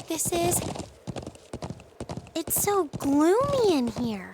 this is? It's so gloomy in here.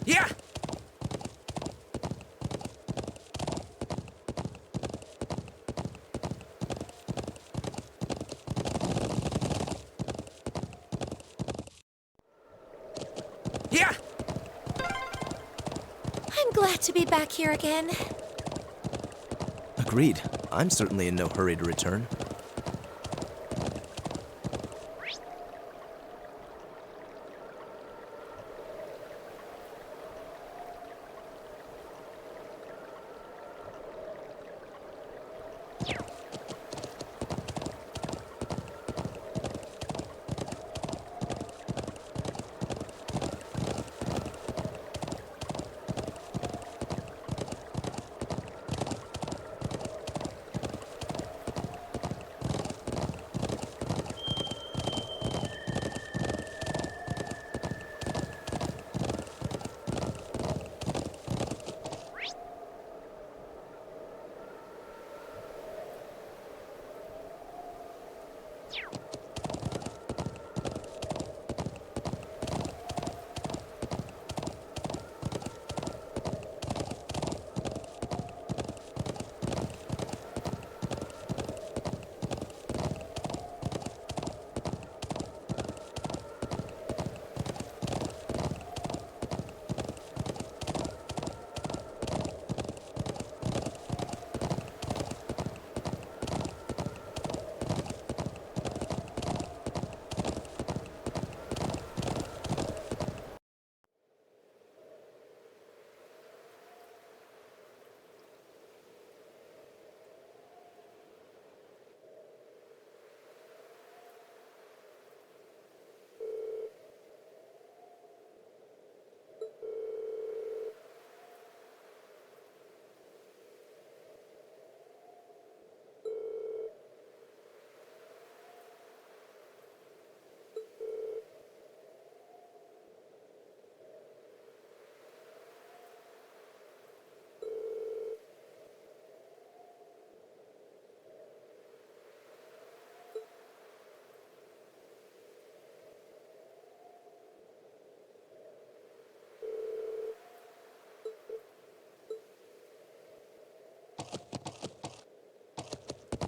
Yeah! Yeah! I'm glad to be back here again. Agreed. I'm certainly in no hurry to return.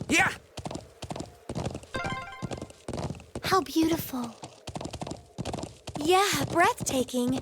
Yeah! How beautiful. Yeah, breathtaking.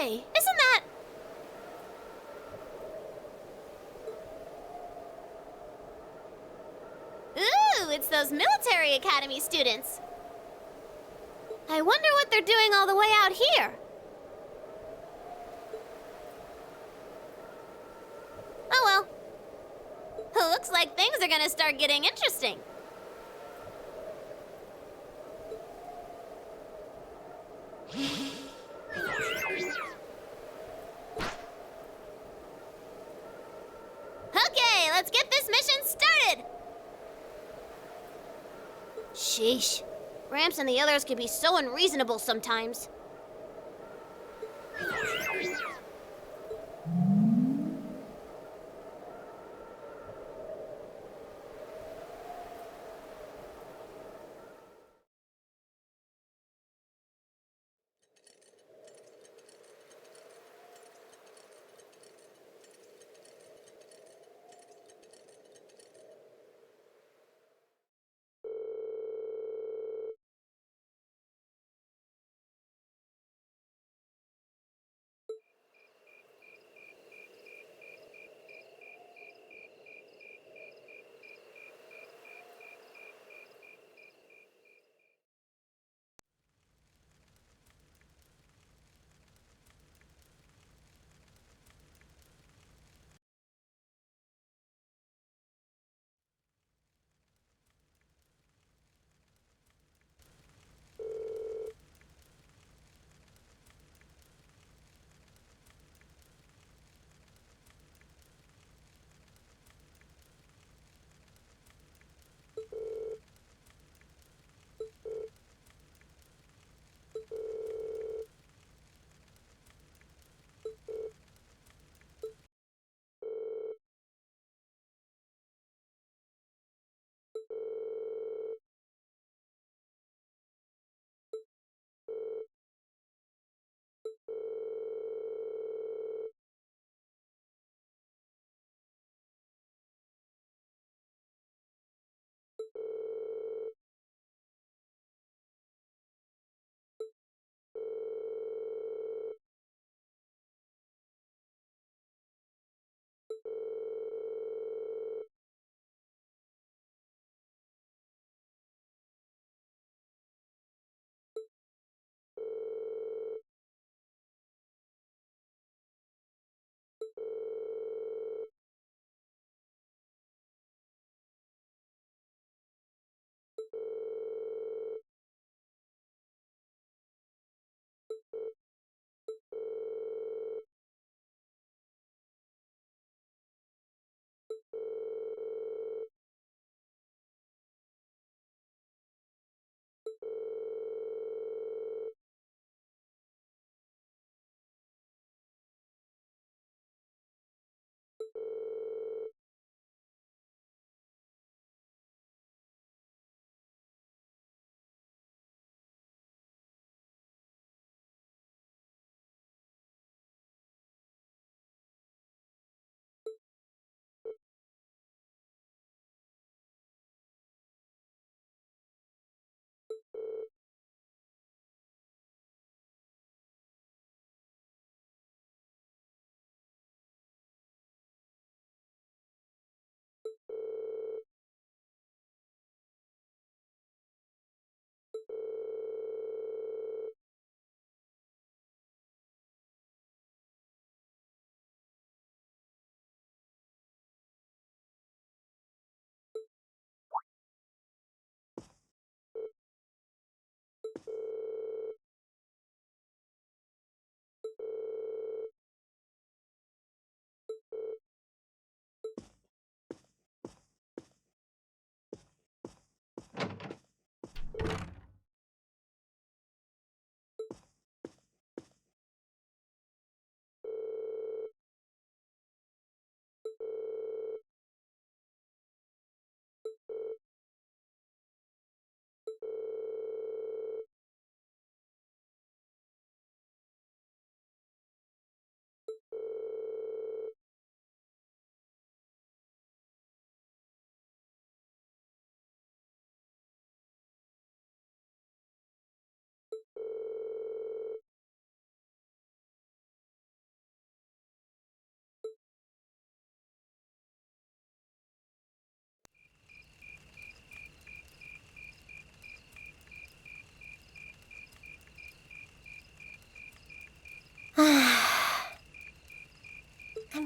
Hey, isn't that... Ooh, it's those military academy students. I wonder what they're doing all the way out here. Oh well. Looks like things are gonna start getting interesting. Okay, let's get this mission started! Sheesh. Gramps and the others can be so unreasonable sometimes.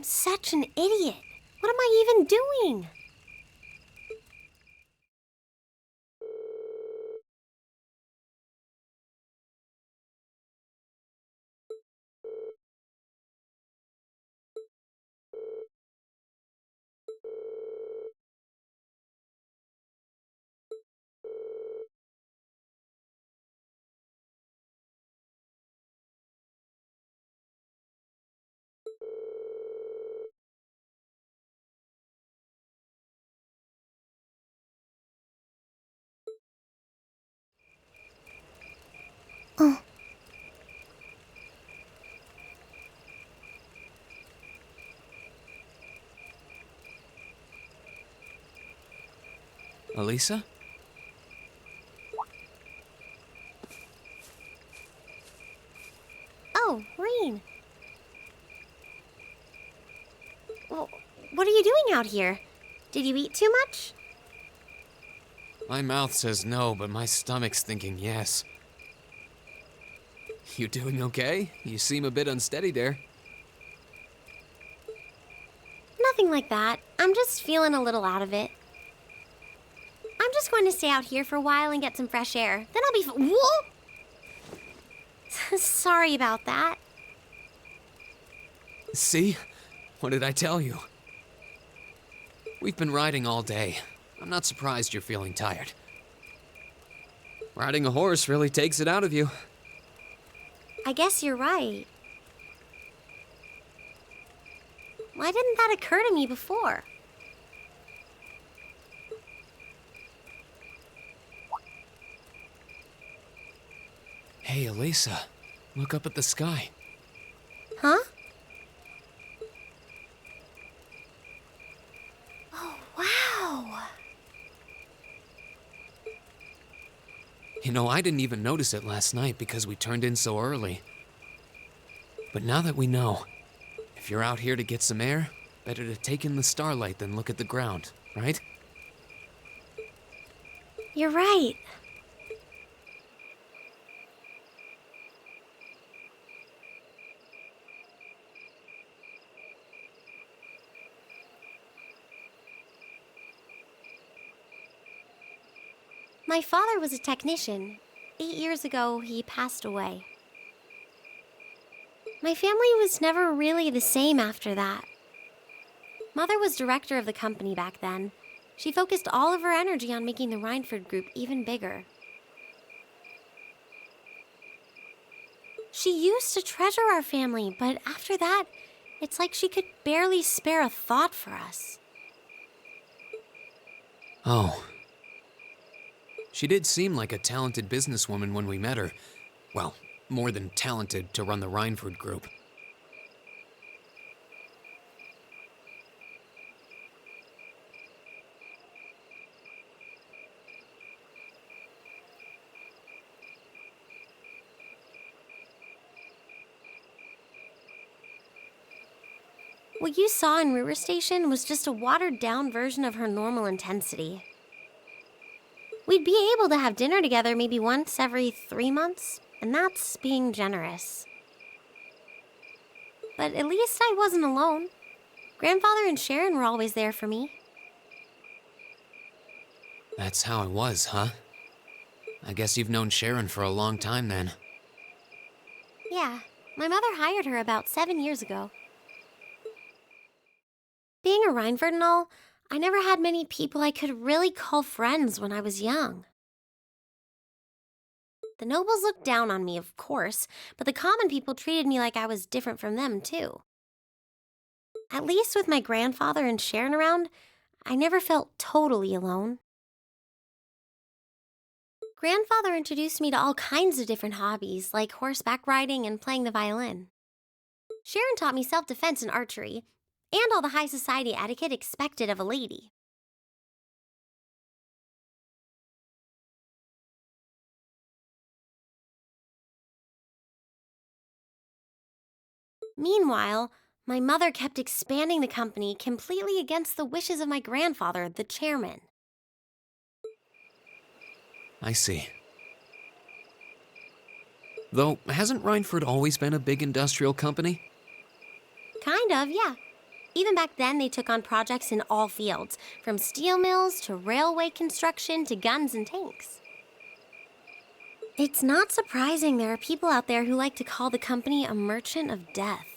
such an idiot. What am I even doing? Oh, Elisa? oh, Rain. Well, what are you doing out here? Did you eat too much? My mouth says no, but my stomach's thinking yes. You doing okay? You seem a bit unsteady there. Nothing like that. I'm just feeling a little out of it. I'm just going to stay out here for a while and get some fresh air. Then I'll be Whoa! Sorry about that. See? What did I tell you? We've been riding all day. I'm not surprised you're feeling tired. Riding a horse really takes it out of you. I guess you're right. Why didn't that occur to me before? Hey, Elisa. Look up at the sky. Huh? Oh, wow. You know, I didn't even notice it last night because we turned in so early. But now that we know, if you're out here to get some air, better to take in the starlight than look at the ground, right? You're right. My father was a technician. 8 years ago, he passed away. My family was never really the same after that. Mother was director of the company back then. She focused all of her energy on making the Rhineford Group even bigger. She used to treasure our family, but after that, it's like she could barely spare a thought for us. Oh. She did seem like a talented businesswoman when we met her. Well, more than talented to run the Rhineford Group. What you saw in River Station was just a watered-down version of her normal intensity. We'd be able to have dinner together maybe once every 3 months, and that's being generous. But at least I wasn't alone. Grandfather and Sharon were always there for me. That's how it was, huh? I guess you've known Sharon for a long time then. Yeah, my mother hired her about 7 years ago. Being a Rhineford and all, I never had many people I could really call friends when I was young. The nobles looked down on me, of course, but the common people treated me like I was different from them, too. At least with my grandfather and Sharon around, I never felt totally alone. Grandfather introduced me to all kinds of different hobbies, like horseback riding and playing the violin. Sharon taught me self-defense and archery, and all the high society etiquette expected of a lady. Meanwhile, my mother kept expanding the company completely against the wishes of my grandfather, the chairman. I see. Though, hasn't Rhineford always been a big industrial company? Kind of, yeah. Even back then, they took on projects in all fields, from steel mills to railway construction to guns and tanks. It's not surprising there are people out there who like to call the company a merchant of death.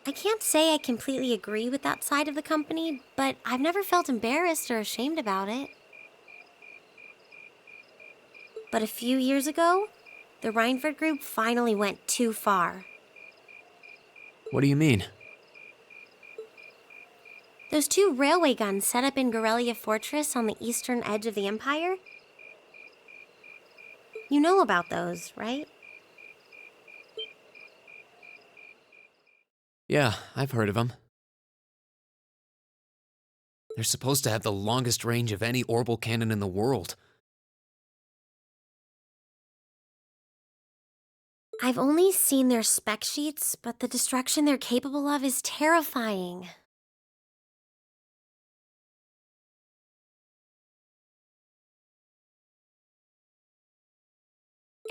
I can't say I completely agree with that side of the company, but I've never felt embarrassed or ashamed about it. But a few years ago, the Rhineford Group finally went too far. What do you mean? Those 2 railway guns set up in Durelle Fortress on the eastern edge of the Empire? You know about those, right? Yeah, I've heard of them. They're supposed to have the longest range of any orbital cannon in the world. I've only seen their spec sheets, but the destruction they're capable of is terrifying.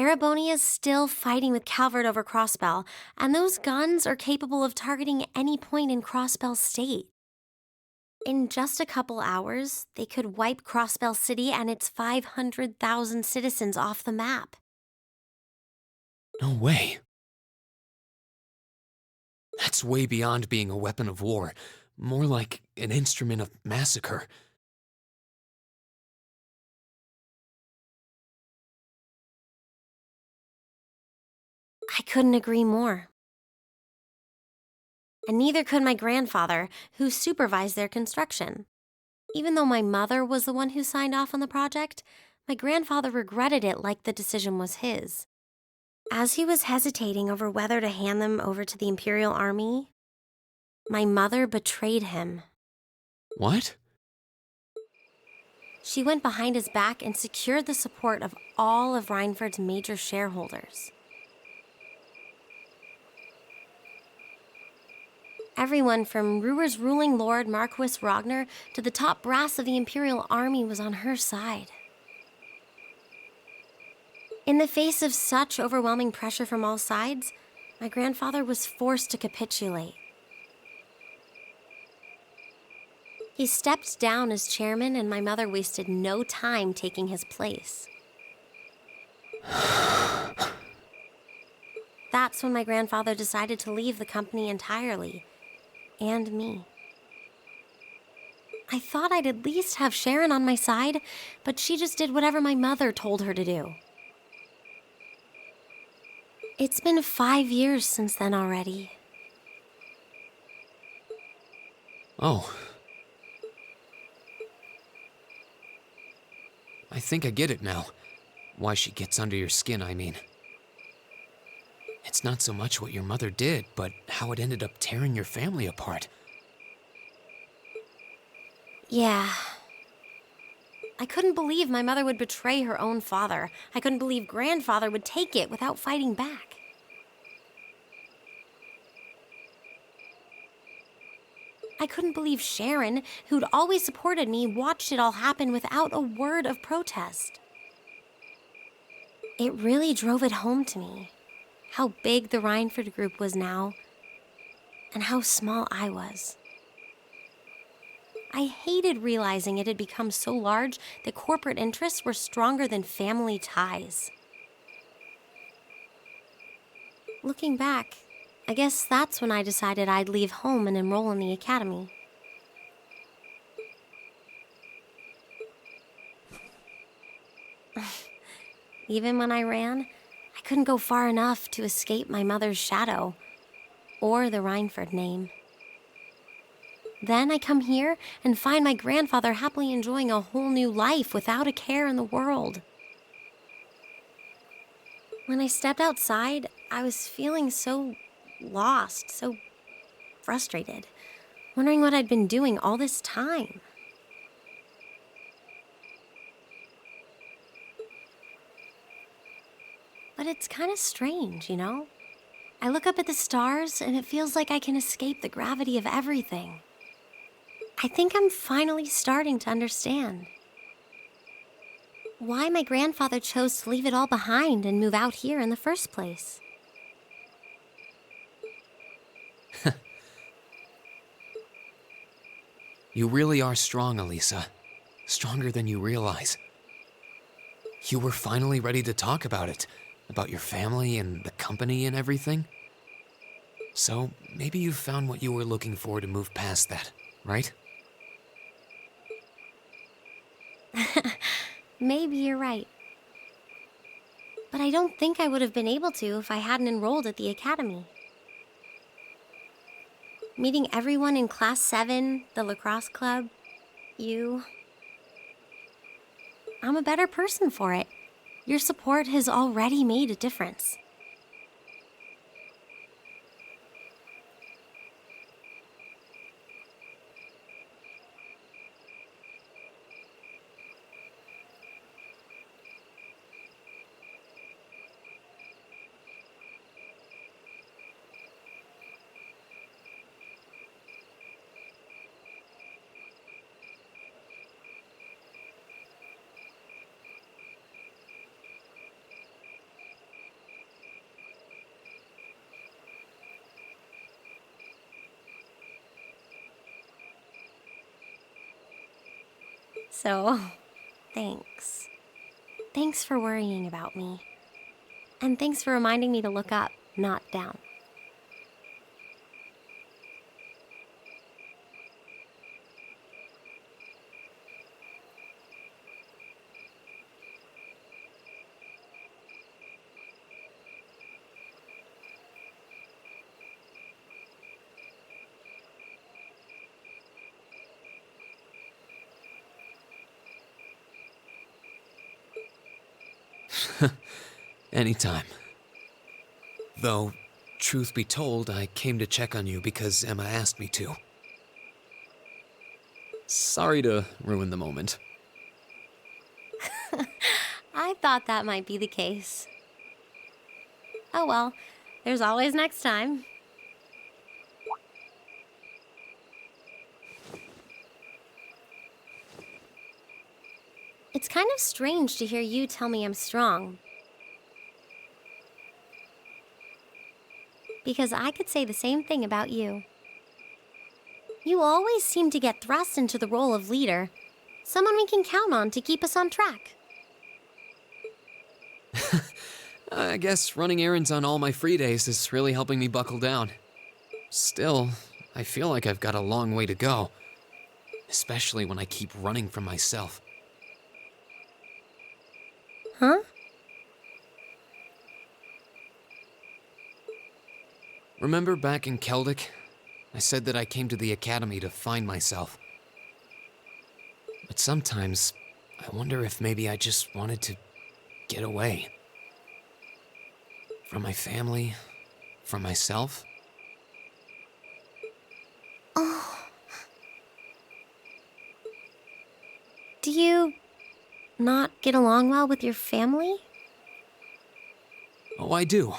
Erebonia's still fighting with Calvert over Crossbell, and those guns are capable of targeting any point in Crossbell State. In just a couple hours, they could wipe Crossbell City and its 500,000 citizens off the map. No way. That's way beyond being a weapon of war. More like an instrument of massacre. I couldn't agree more. And neither could my grandfather, who supervised their construction. Even though my mother was the one who signed off on the project, my grandfather regretted it like the decision was his. As he was hesitating over whether to hand them over to the Imperial Army, my mother betrayed him. What? She went behind his back and secured the support of all of Rhineford's major shareholders. Everyone from Ruhr's ruling lord Marquis Ragnar to the top brass of the Imperial Army was on her side. In the face of such overwhelming pressure from all sides, my grandfather was forced to capitulate. He stepped down as chairman, and my mother wasted no time taking his place. That's when my grandfather decided to leave the company entirely, and me. I thought I'd at least have Sharon on my side, but she just did whatever my mother told her to do. It's been 5 years since then already. Oh. I think I get it now. Why she gets under your skin, I mean. It's not so much what your mother did, but how it ended up tearing your family apart. Yeah. I couldn't believe my mother would betray her own father. I couldn't believe grandfather would take it without fighting back. I couldn't believe Sharon, who'd always supported me, watched it all happen without a word of protest. It really drove it home to me, how big the Rhineford Group was now, and how small I was. I hated realizing it had become so large that corporate interests were stronger than family ties. Looking back, I guess that's when I decided I'd leave home and enroll in the academy. Even when I ran, I couldn't go far enough to escape my mother's shadow, or the Rhineford name. Then I come here and find my grandfather happily enjoying a whole new life without a care in the world. When I stepped outside, I was feeling so lost, so frustrated, wondering what I'd been doing all this time. But it's kind of strange, you know? I look up at the stars and it feels like I can escape the gravity of everything. I think I'm finally starting to understand why my grandfather chose to leave it all behind and move out here in the first place. You really are strong, Elisa. Stronger than you realize. You were finally ready to talk about it, about your family and the company and everything. So maybe you found what you were looking for to move past that, right? Maybe you're right. But I don't think I would have been able to if I hadn't enrolled at the academy. Meeting everyone in Class 7, the lacrosse club, you. I'm a better person for it. Your support has already made a difference. So, thanks. Thanks for worrying about me. And thanks for reminding me to look up, not down. Anytime. Though, truth be told, I came to check on you because Emma asked me to. Sorry to ruin the moment. I thought that might be the case. Oh well, there's always next time. It's kind of strange to hear you tell me I'm strong. Because I could say the same thing about you. You always seem to get thrust into the role of leader, someone we can count on to keep us on track. I guess running errands on all my free days is really helping me buckle down. Still, I feel like I've got a long way to go, especially when I keep running from myself. Huh? Remember back in Keldic? I said that I came to the academy to find myself. But sometimes, I wonder if maybe I just wanted to get away. From my family, from myself. Oh. Do you not get along well with your family? Oh, I do.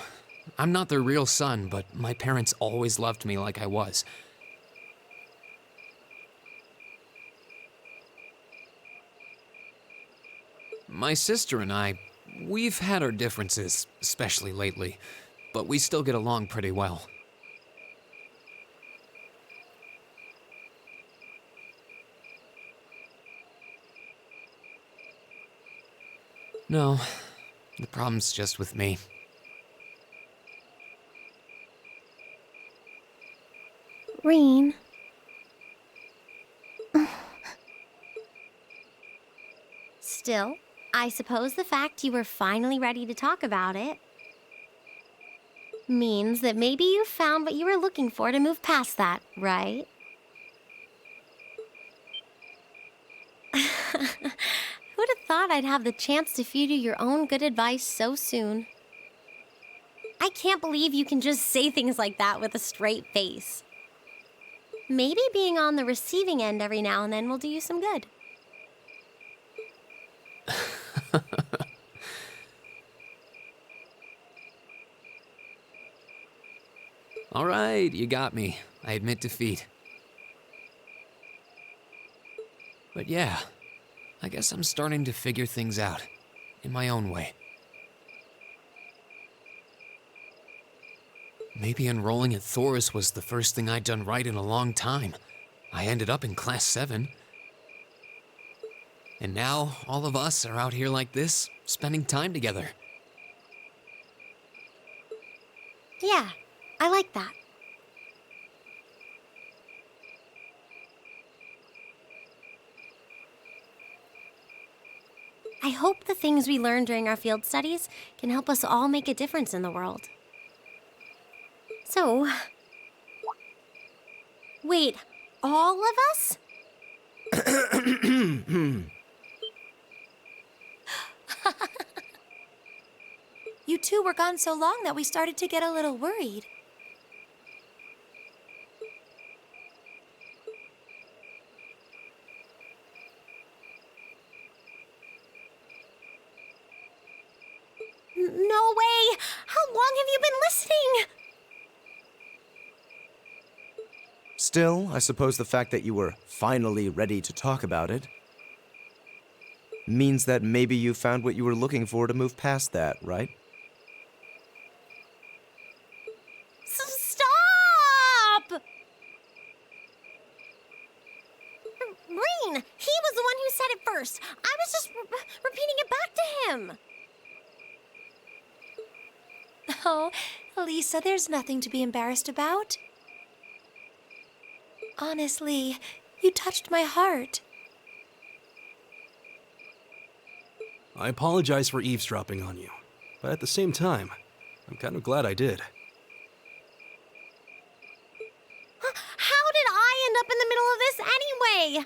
I'm not their real son, but my parents always loved me like I was. My sister and I, we've had our differences, especially lately, but we still get along pretty well. No, the problem's just with me. Reen. Still, I suppose the fact you were finally ready to talk about it means that maybe you found what you were looking for to move past that, right? Who'd have thought I'd have the chance to feed you your own good advice so soon? I can't believe you can just say things like that with a straight face. Maybe being on the receiving end every now and then will do you some good. All right, you got me. I admit defeat. But yeah, I guess I'm starting to figure things out, in my own way. Maybe enrolling at Thoris was the first thing I'd done right in a long time. I ended up in class 7. And now all of us are out here like this, spending time together. Yeah, I like that. I hope the things we learned during our field studies can help us all make a difference in the world. So, wait, all of us? You two were gone so long that we started to get a little worried. No way! How long have you been listening? Still, I suppose the fact that you were finally ready to talk about it means that maybe you found what you were looking for to move past that, right? Stop! Rain, he was the one who said it first. I was just repeating it back to him. Oh, Lisa, there's nothing to be embarrassed about. Honestly, you touched my heart. I apologize for eavesdropping on you, but at the same time, I'm kind of glad I did. How did I end up in the middle of this anyway?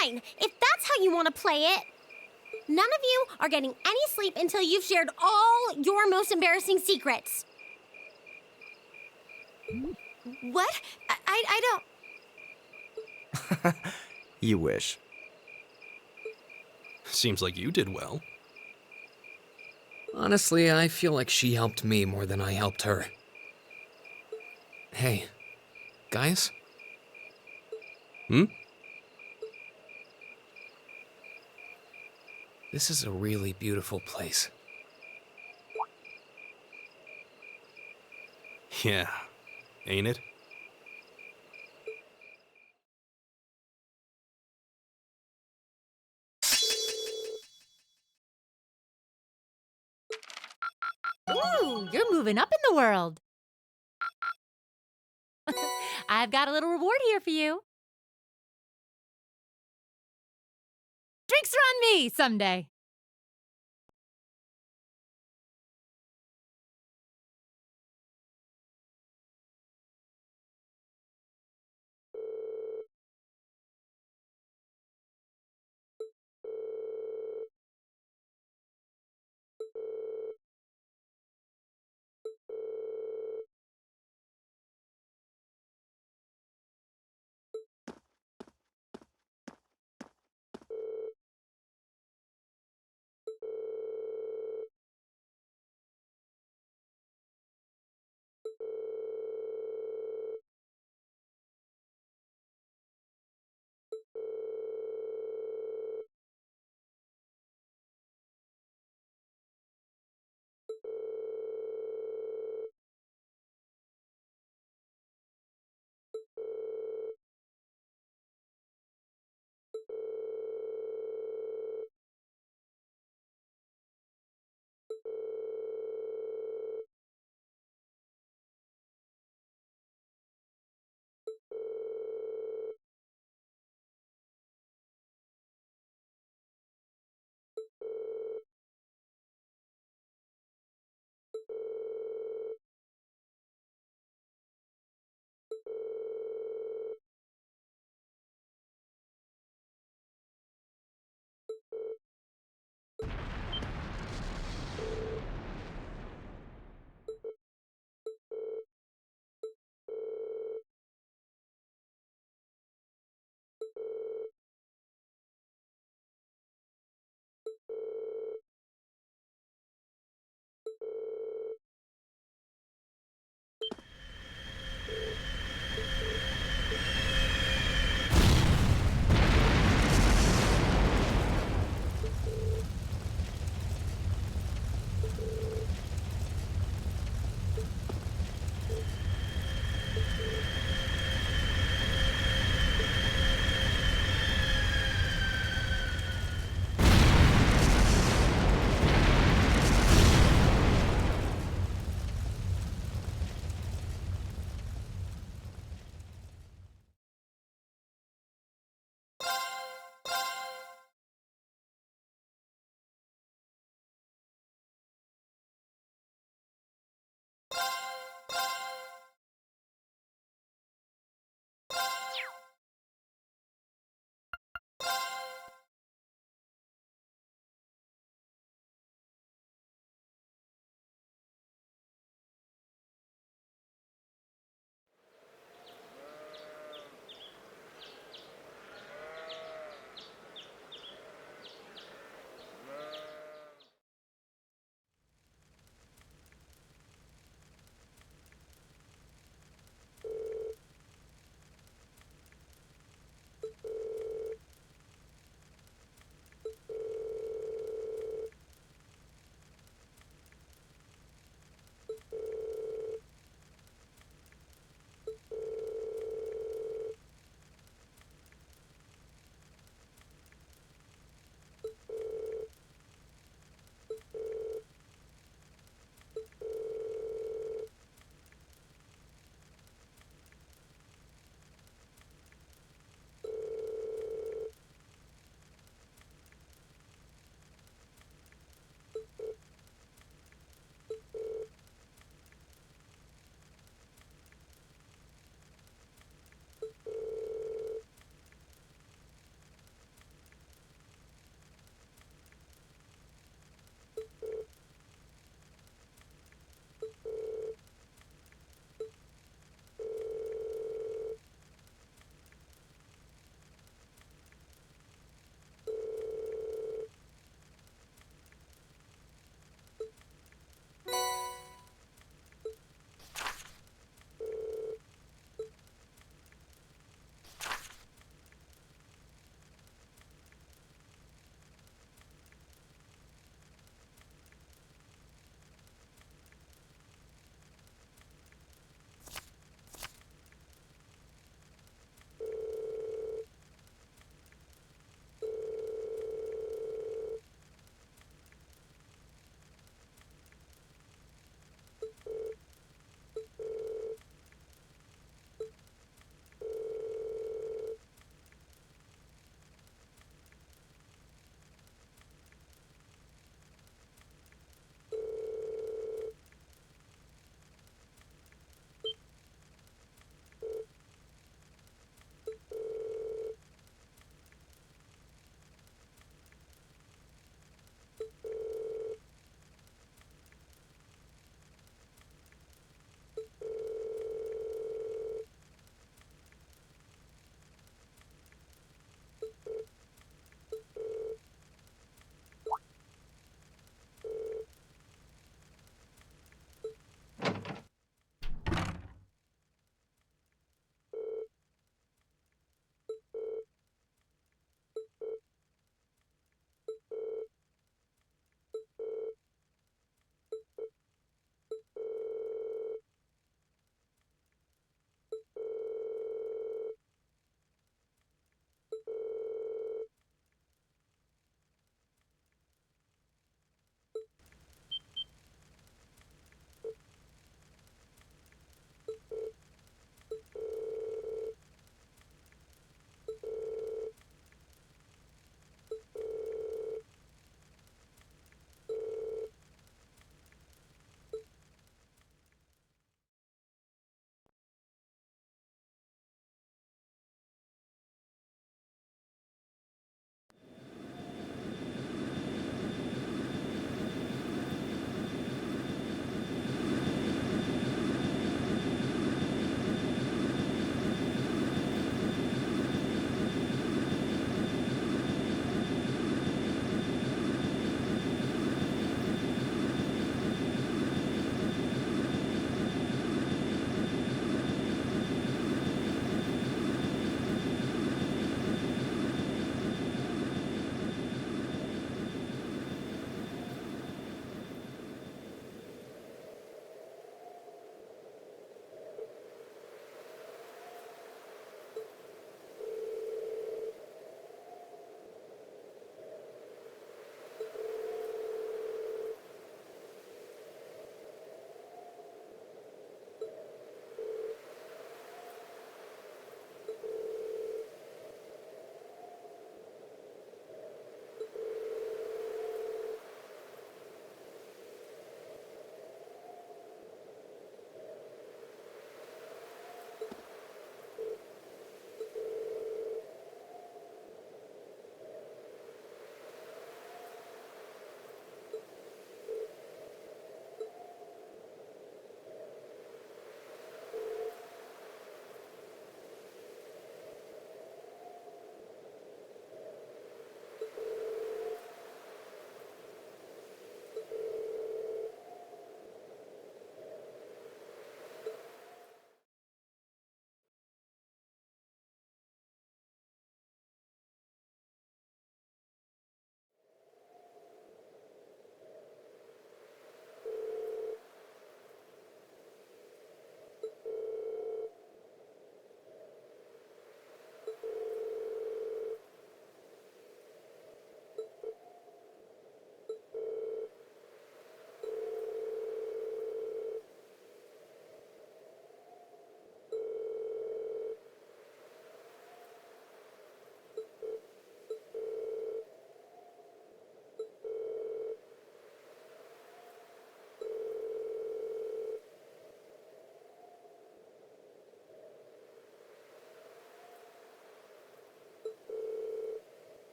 Fine, if that's how you want to play it. None of you are getting any sleep until you've shared all your most embarrassing secrets. What? I don't... You wish. Seems like you did well. Honestly, I feel like she helped me more than I helped her. Hey, guys? Hmm? This is a really beautiful place. Yeah, ain't it? Ooh, you're moving up in the world. I've got a little reward here for you. Drinks are on me someday.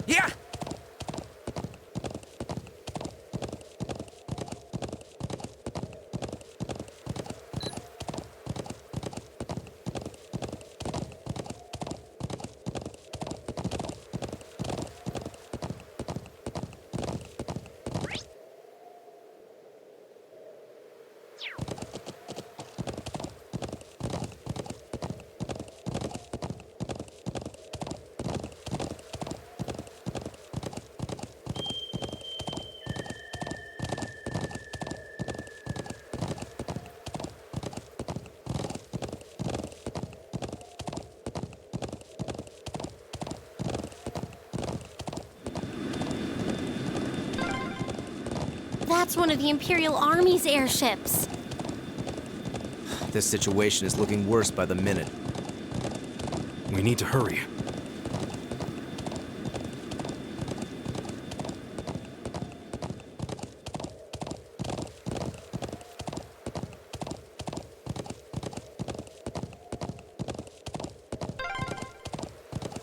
Yeah! That's one of the Imperial Army's airships. This situation is looking worse by the minute. We need to hurry.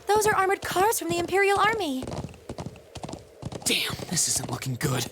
Those are armored cars from the Imperial Army. Damn, this isn't looking good.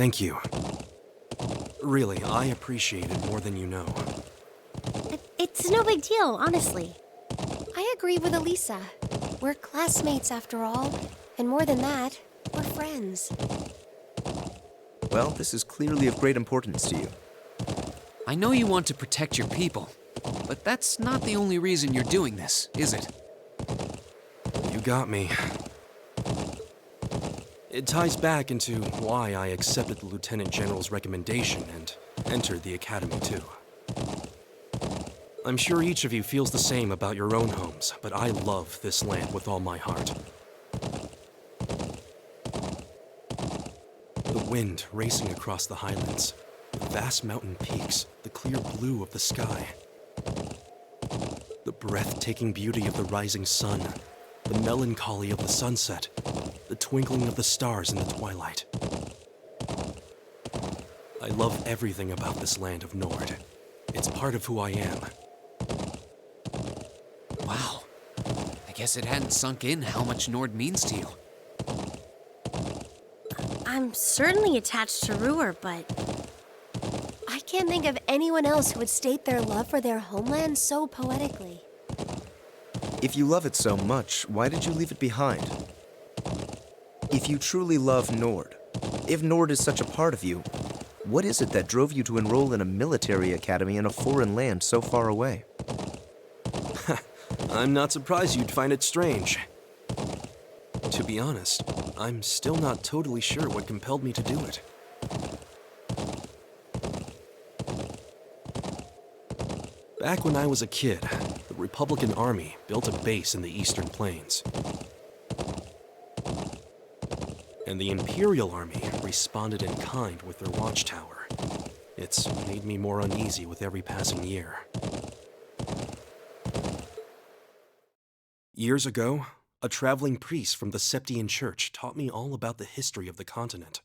Thank you. Really, I appreciate it more than you know. It's no big deal, honestly. I agree with Elisa. We're classmates after all, and more than that, we're friends. Well, this is clearly of great importance to you. I know you want to protect your people, but that's not the only reason you're doing this, is it? You got me. It ties back into why I accepted the Lieutenant General's recommendation and entered the Academy too. I'm sure each of you feels the same about your own homes, but I love this land with all my heart. The wind racing across the highlands, the vast mountain peaks, the clear blue of the sky, the breathtaking beauty of the rising sun, the melancholy of the sunset, the twinkling of the stars in the twilight. I love everything about this land of Nord. It's part of who I am. Wow. I guess it hadn't sunk in how much Nord means to you. I'm certainly attached to Ruhr, but I can't think of anyone else who would state their love for their homeland so poetically. If you love it so much, why did you leave it behind? If you truly love Nord, if Nord is such a part of you, what is it that drove you to enroll in a military academy in a foreign land so far away? I'm not surprised you'd find it strange. To be honest, I'm still not totally sure what compelled me to do it. Back when I was a kid, the Republican Army built a base in the Eastern Plains. And the Imperial Army responded in kind with their watchtower. It's made me more uneasy with every passing year. Years ago, a traveling priest from the Septian Church taught me all about the history of the continent.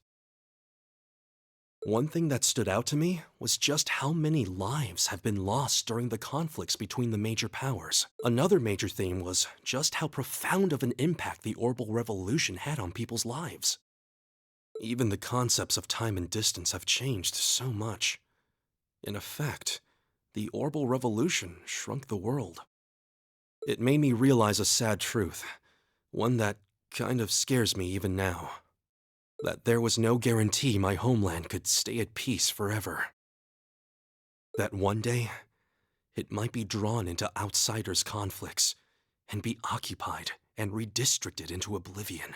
One thing that stood out to me was just how many lives have been lost during the conflicts between the major powers. Another major theme was just how profound of an impact the Orbital Revolution had on people's lives. Even the concepts of time and distance have changed so much. In effect, the Orbital Revolution shrunk the world. It made me realize a sad truth, one that kind of scares me even now. That there was no guarantee my homeland could stay at peace forever. That one day, it might be drawn into outsiders' conflicts and be occupied and redistricted into oblivion.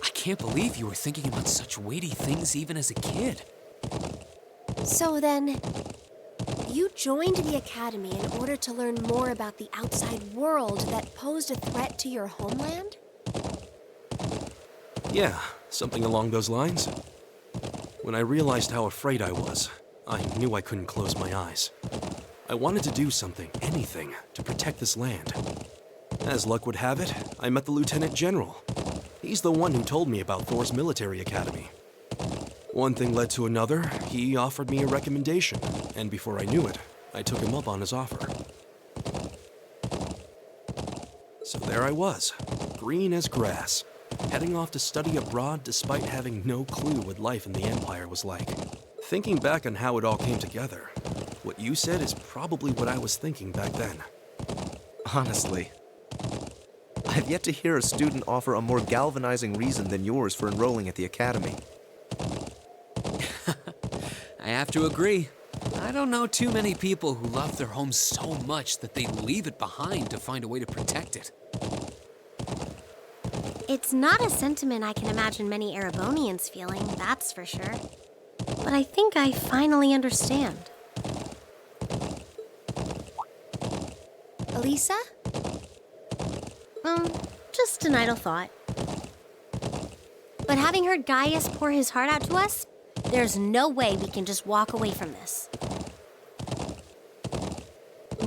I can't believe you were thinking about such weighty things even as a kid. So then, you joined the Academy in order to learn more about the outside world that posed a threat to your homeland? Yeah, something along those lines. When I realized how afraid I was, I knew I couldn't close my eyes. I wanted to do something, anything, to protect this land. As luck would have it, I met the Lieutenant General. He's the one who told me about Thor's military academy. One thing led to another, he offered me a recommendation, and before I knew it, I took him up on his offer. So there I was, green as grass, heading off to study abroad despite having no clue what life in the Empire was like. Thinking back on how it all came together, what you said is probably what I was thinking back then. Honestly, I've yet to hear a student offer a more galvanizing reason than yours for enrolling at the academy. I have to agree. I don't know too many people who love their home so much that they leave it behind to find a way to protect it. it's not a sentiment I can imagine many Erebonians feeling, that's for sure. But I think I finally understand. Elisa? Just an idle thought. But having heard Gaius pour his heart out to us, there's no way we can just walk away from this.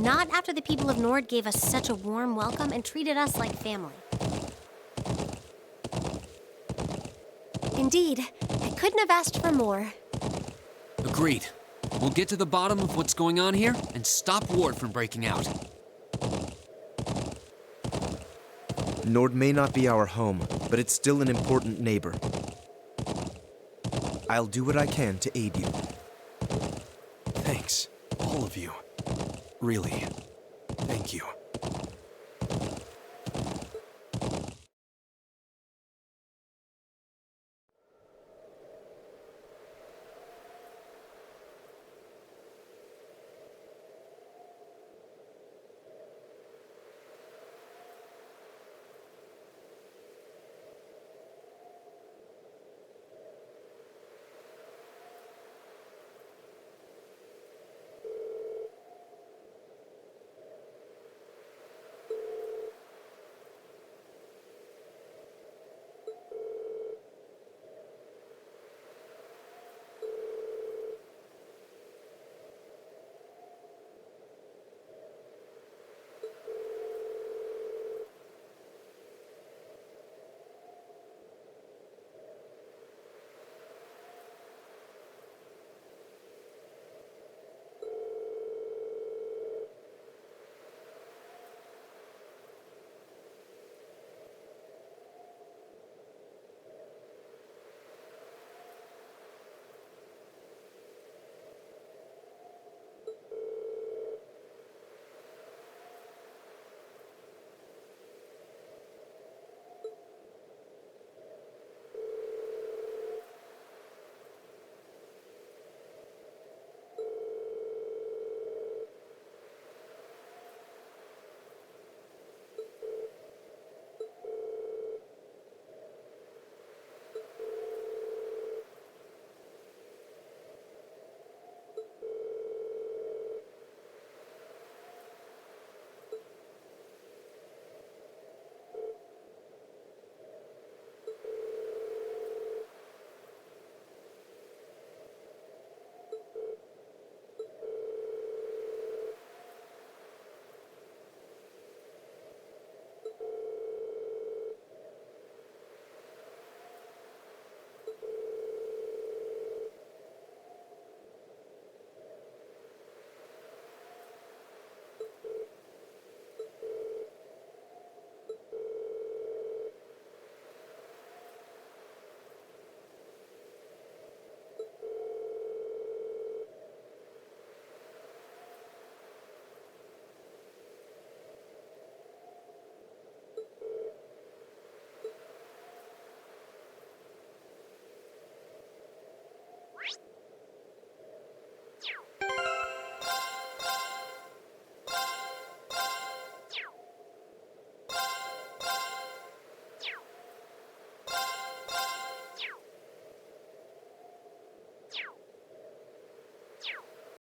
Not after the people of Nord gave us such a warm welcome and treated us like family. Indeed, I couldn't have asked for more. Agreed. We'll get to the bottom of what's going on here and stop Ward from breaking out. Nord may not be our home, but it's still an important neighbor. I'll do what I can to aid you. Thanks, all of you. Really, thank you.